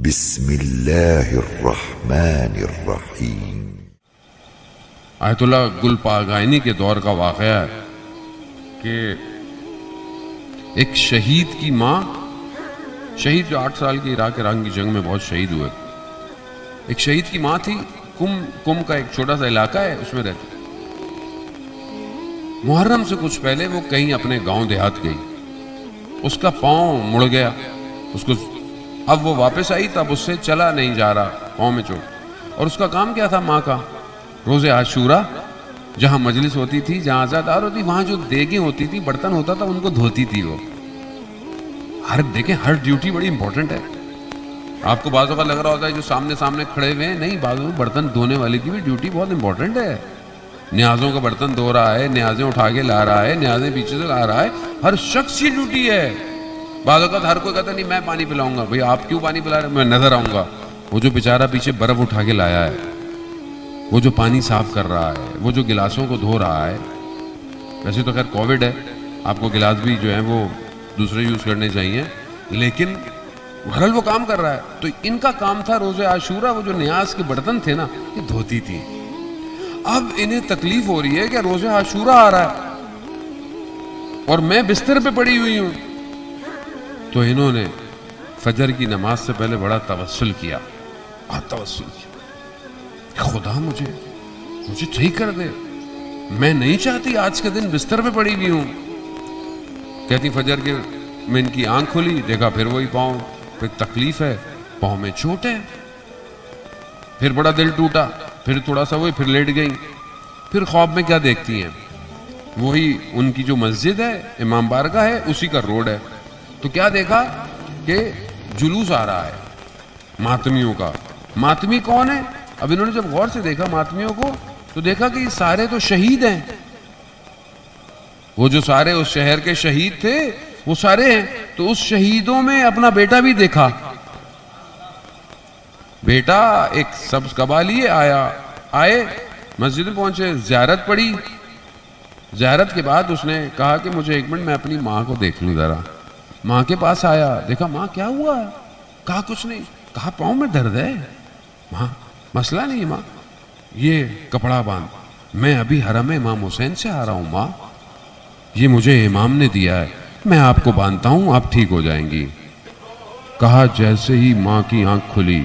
بسم اللہ الرحمن الرحیم۔ آیت اللہ گل پاگائنی کے دور کا واقعہ ہے کہ ایک شہید کی ماں، شہید جو 8 سال کی عراق ایران کی جنگ میں بہت شہید ہوئے، ایک شہید کی ماں تھی، کم کا ایک چھوٹا سا علاقہ ہے، اس میں رہتی۔ محرم سے کچھ پہلے وہ کہیں اپنے گاؤں دیہات گئی، اس کا پاؤں مڑ گیا، اس کو اب وہ واپس آئی تب اس سے چلا نہیں جا رہا، پاؤں میں چوٹ۔ اور اس کا کام کیا تھا ماں کا؟ روز عاشورہ جہاں مجلس ہوتی تھی، جہاں عزادار ہوتی، وہاں جو دیگیں ہوتی تھی، برتن ہوتا تھا، ان کو دھوتی تھی وہ۔ دیکھیں ہر ڈیوٹی بڑی امپورٹنٹ ہے۔ آپ کو بعض اوقات لگ رہا ہوتا ہے جو سامنے کھڑے ہوئے ہیں، نہیں، بعض اوقات برتن دھونے والی کی بھی ڈیوٹی بہت امپورٹنٹ ہے۔ نیازوں کا برتن دھو رہا ہے، نیازیں اٹھا کے لا رہا ہے، نیازیں پیچھے سے لا رہا ہے، ہر شخص کی ڈیوٹی ہے۔ بعض اوقات ہر کوئی کہتا نہیں میں پانی پلاؤں گا، بھئی آپ کیوں پانی پلا رہے ہیں؟ میں نظر آؤں گا۔ وہ جو بیچارہ پیچھے برف اٹھا کے لایا ہے، وہ جو پانی صاف کر رہا ہے، وہ جو گلاسوں کو دھو رہا ہے۔ ویسے تو خیر کووڈ ہے، آپ کو گلاس بھی جو ہیں وہ دوسرے یوز کرنے چاہیے، لیکن بہرحال وہ کام کر رہا ہے۔ تو ان کا کام تھا روز عاشورہ، وہ جو نیاز کے برتن تھے نا، یہ دھوتی تھی۔ اب انہیں تکلیف ہو رہی ہے کہ روز عاشورہ آ رہا ہے اور میں بستر پہ پڑی ہوئی ہوں، تو انہوں نے فجر کی نماز سے پہلے بڑا توسل کیا، خدا مجھے صحیح کر دے، میں نہیں چاہتی آج کے دن بستر پہ پڑی ہوئی ہوں۔ کہتی فجر کے میں ان کی آنکھ کھلی، دیکھا پھر وہی پاؤں، پھر تکلیف ہے، پاؤں میں چوٹ ہے۔ پھر بڑا دل ٹوٹا، پھر تھوڑا سا وہی، پھر لیٹ گئی۔ پھر خواب میں کیا دیکھتی ہیں؟ وہی ان کی جو مسجد ہے، امام بارگاہ ہے، اسی کا روڈ ہے۔ تو کیا دیکھا کہ جلوس آ رہا ہے ماتمیوں کا۔ ماتمی کون ہے؟ اب انہوں نے جب غور سے دیکھا ماتمیوں کو، تو دیکھا کہ یہ سارے تو شہید ہیں، وہ جو سارے اس شہر کے شہید تھے وہ سارے ہیں۔ تو اس شہیدوں میں اپنا بیٹا بھی دیکھا۔ بیٹا ایک سبز قبا لیے آئے مسجد میں پہنچے، زیارت پڑھی۔ زیارت کے بعد اس نے کہا کہ مجھے 1 منٹ میں اپنی ماں کو دیکھ لوں ذرا۔ ماں کے پاس آیا، دیکھا ماں کیا ہوا؟ کہا کچھ نہیں۔ کہا پاؤں میں درد ہے؟ ماں مسئلہ نہیں ماں، یہ کپڑا باندھ، میں ابھی حرم امام حسین سے آ رہا ہوں ماں، یہ مجھے امام نے دیا ہے، میں آپ کو باندھتا ہوں، آپ ٹھیک ہو جائیں گی۔ کہا جیسے ہی ماں کی آنکھ کھلی،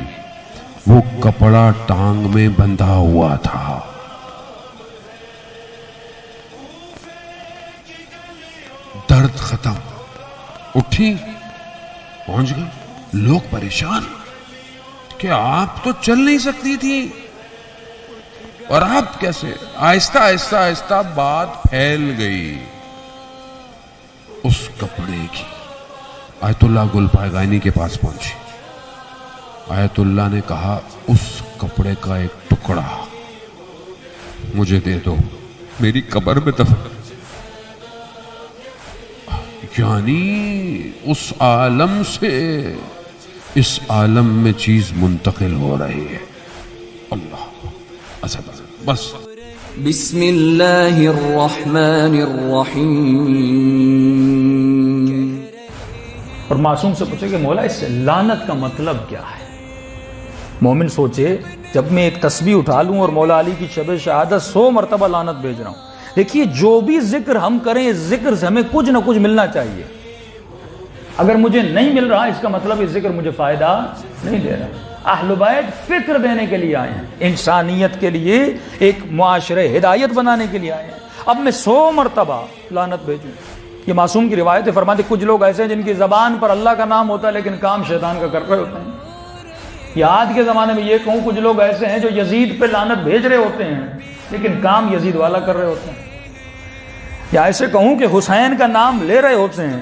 وہ کپڑا ٹانگ میں بندھا ہوا تھا۔ درد ختم، اٹھی، پہنچ گئی۔ لوگ پریشان کہ آپ تو چل نہیں سکتی تھی اور آپ کیسے؟ آہستہ آہستہ آہستہ بات پھیل گئی اس کپڑے کی۔ آیت اللہ گل پاگائنی کے پاس پہنچی۔ آیت اللہ نے کہا اس کپڑے کا ایک ٹکڑا مجھے دے دو، میری قبر میں دفن۔ یعنی اس عالم سے اس عالم میں چیز منتقل ہو رہی ہے۔ اللہ بس۔ بسم اللہ الرحمن الرحیم۔ اور معصوم سے پوچھے کہ مولا اس لعنت کا مطلب کیا ہے؟ مومن سوچے جب میں ایک تسبیح اٹھا لوں اور مولا علی کی شب شہادت 100 مرتبہ لعنت بھیج رہا ہوں، دیکھیے جو بھی ذکر ہم کریں، اس ذکر سے ہمیں کچھ نہ کچھ ملنا چاہیے۔ اگر مجھے نہیں مل رہا، اس کا مطلب یہ ذکر مجھے فائدہ نہیں دے رہا۔ اہل بیت فکر دینے کے لیے آئے ہیں، انسانیت کے لیے، ایک معاشرے ہدایت بنانے کے لیے آئے ہیں۔ اب میں 100 مرتبہ لعنت بھیجوں؟ یہ معصوم کی روایت ہے، فرماتے کچھ لوگ ایسے ہیں جن کی زبان پر اللہ کا نام ہوتا ہے لیکن کام شیطان کا کر رہے ہوتے ہیں۔ یا آج کے زمانے میں یہ کہوں، کچھ لوگ ایسے ہیں جو یزید پہ لعنت بھیج رہے ہوتے ہیں لیکن کام یزید والا کر رہے ہوتے ہیں۔ یا ایسے کہوں کہ حسین کا نام لے رہے ہوتے ہیں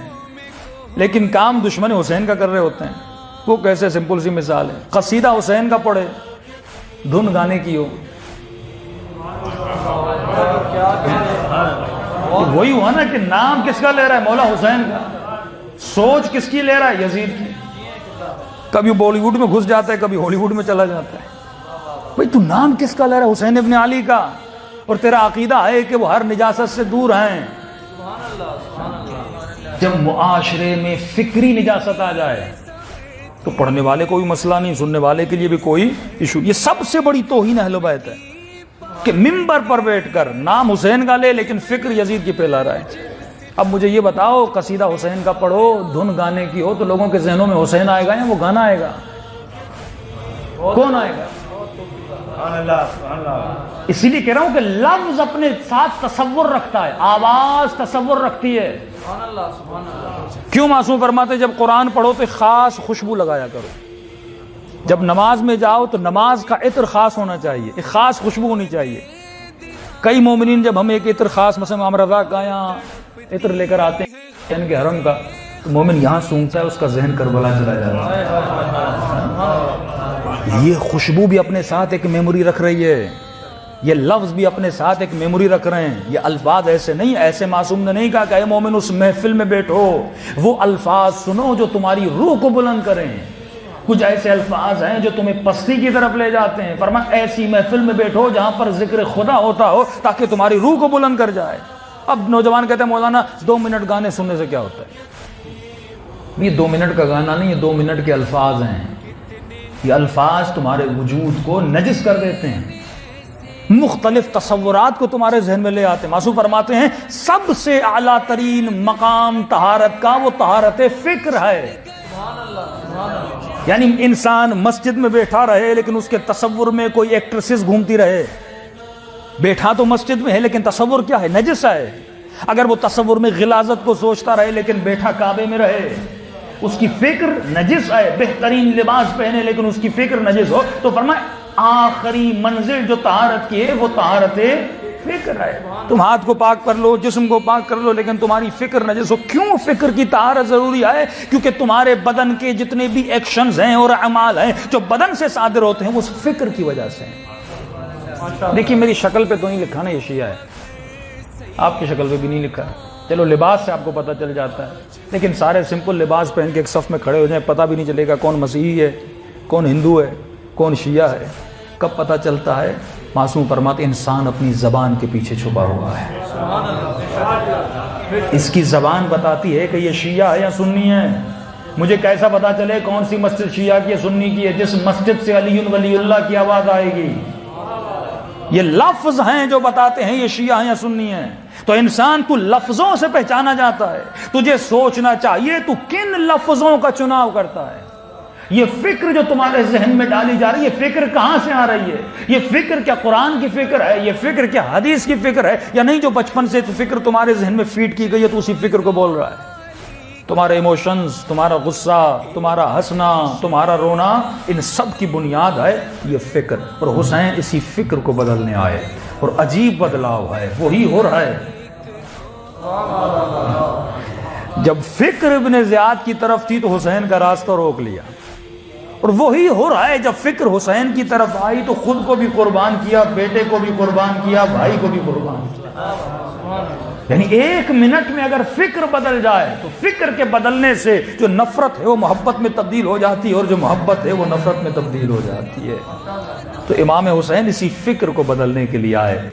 لیکن کام دشمن حسین کا کر رہے ہوتے ہیں۔ وہ کیسے؟ سمپل سی مثال ہے، قصیدہ حسین کا پڑھے، دھن گانے کی ہو، وہی ہوا نا کہ نام کس کا لے رہا ہے؟ مولا حسین کا۔ سوچ کس کی لے رہا ہے؟ یزید کی۔ کبھی بالی ووڈ میں گھس جاتا ہے، کبھی ہالی ووڈ میں چلا جاتا ہے۔ بھئی تو نام کس کا لے رہا ہے؟ حسین ابن علی کا، اور تیرا عقیدہ ہے کہ وہ ہر نجاست سے دور ہیں۔ جب معاشرے میں فکری نجاست آ جائے، تو پڑھنے والے کو بھی مسئلہ نہیں، سننے والے کے لیے بھی کوئی ایشو۔ یہ سب سے بڑی توہین اہل بیت ہے کہ ممبر پر بیٹھ کر نام حسین کا لے لیکن فکر یزید کی پہ لا رہا ہے۔ اب مجھے یہ بتاؤ، قصیدہ حسین کا پڑھو، دھن گانے کی ہو تو لوگوں کے ذہنوں میں حسین آئے گا یا وہ گانا آئے گا؟ کون آئے گا؟ اسی لیے کہہ رہا ہوں کہ لفظ اپنے ساتھ تصور رکھتا ہے، آواز تصور رکھتی ہے۔ کیوں معصوم فرماتے جب قرآن پڑھو تو خاص خوشبو لگایا کرو، جب نماز میں جاؤ تو نماز کا عطر خاص ہونا چاہیے، ایک خاص خوشبو ہونی چاہیے۔ کئی مومنین جب ہم ایک عطر خاص، مثلا امام رضا کا یہاں عطر لے کر آتے ہیں ان کے حرم کا، تو مومن یہاں سونگتا ہے، اس کا ذہن کربلا چلا جاتا ہے۔ یہ خوشبو بھی اپنے ساتھ ایک میموری رکھ رہی ہے، یہ لفظ بھی اپنے ساتھ ایک میموری رکھ رہے ہیں۔ یہ الفاظ ایسے نہیں، ایسے معصوم نے نہیں کہا کہ اے مومن اس محفل میں بیٹھو، وہ الفاظ سنو جو تمہاری روح کو بلند کریں۔ کچھ ایسے الفاظ ہیں جو تمہیں پستی کی طرف لے جاتے ہیں، فرمایا ایسی محفل میں بیٹھو جہاں پر ذکر خدا ہوتا ہو تاکہ تمہاری روح کو بلند کر جائے۔ اب نوجوان کہتے ہیں مولانا 2 منٹ گانے سننے سے کیا ہوتا ہے؟ یہ 2 منٹ کا گانا نہیں، یہ 2 منٹ کے الفاظ ہیں۔ یہ الفاظ تمہارے وجود کو نجس کر دیتے ہیں، مختلف تصورات کو تمہارے ذہن میں لے آتے ہیں۔ معصوم فرماتے ہیں سب سے اعلیٰ ترین مقام طہارت کا وہ طہارت فکر ہے۔ یعنی انسان مسجد میں بیٹھا رہے لیکن اس کے تصور میں کوئی ایکٹریسز گھومتی رہے، بیٹھا تو مسجد میں ہے لیکن تصور کیا ہے؟ نجس ہے۔ اگر وہ تصور میں غلاظت کو سوچتا رہے لیکن بیٹھا کعبے میں رہے، اس کی فکر نجس ہے۔ بہترین لباس پہنے لیکن اس کی فکر نجس ہو، تو فرمایا آخری منزل جو طہارت کی ہے وہ طہارت فکر ہے۔ تم ہاتھ کو پاک کر لو، جسم کو پاک کر لو، لیکن تمہاری فکر نجس ہو۔ کیوں فکر کی طہارت ضروری ہے؟ کیونکہ تمہارے بدن کے جتنے بھی ایکشنز ہیں اور اعمال ہیں جو بدن سے صادر ہوتے ہیں وہ اس فکر کی وجہ سے ہیں۔ دیکھیے میری شکل پہ تو نہیں لکھا نا یہ شیعہ ہے، آپ کی شکل پہ بھی نہیں لکھا، چلو لباس سے آپ کو پتہ چل جاتا ہے، لیکن سارے سمپل لباس پہن کے ایک صف میں کھڑے ہو جائیں، پتہ بھی نہیں چلے گا کون مسیحی ہے، کون ہندو ہے، کون شیعہ ہے۔ کب پتہ چلتا ہے؟ معصوم فرماتے انسان اپنی زبان کے پیچھے چھپا ہوا ہے، اس کی زبان بتاتی ہے کہ یہ شیعہ ہے یا سنی ہے۔ مجھے کیسا پتہ چلے کون سی مسجد شیعہ کی ہے سنی کی ہے؟ جس مسجد سے علی ولی اللہ کی آواز آئے گی۔ یہ لفظ ہیں جو بتاتے ہیں یہ شیعہ ہیں یا سنی ہیں۔ تو انسان تو لفظوں سے پہچانا جاتا ہے، تجھے سوچنا چاہیے تو کن لفظوں کا چناؤ کرتا ہے۔ یہ فکر جو تمہارے ذہن میں ڈالی جا رہی ہے، یہ فکر کہاں سے آ رہی ہے؟ یہ فکر کیا قرآن کی فکر ہے؟ یہ فکر کیا حدیث کی فکر ہے؟ یا نہیں جو بچپن سے فکر تمہارے ذہن میں فیڈ کی گئی ہے تو اسی فکر کو بول رہا ہے؟ تمہارے ایموشنز، تمہارا غصہ، تمہارا ہنسنا، تمہارا رونا، ان سب کی بنیاد ہے یہ فکر۔ اور حسین اسی فکر کو بدلنے آئے اور عجیب بدلاؤ ہے، وہی ہو رہا ہے۔ جب فکر ابن زیاد کی طرف تھی تو حسین کا راستہ روک لیا، اور وہی ہو رہا ہے جب فکر حسین کی طرف آئی تو خود کو بھی قربان کیا، بیٹے کو بھی قربان کیا، بھائی کو بھی قربان کیا۔ یعنی 1 منٹ میں اگر فکر بدل جائے تو فکر کے بدلنے سے جو نفرت ہے وہ محبت میں تبدیل ہو جاتی ہے، اور جو محبت ہے وہ نفرت میں تبدیل ہو جاتی ہے۔ تو امام حسین اسی فکر کو بدلنے کے لیے آئے۔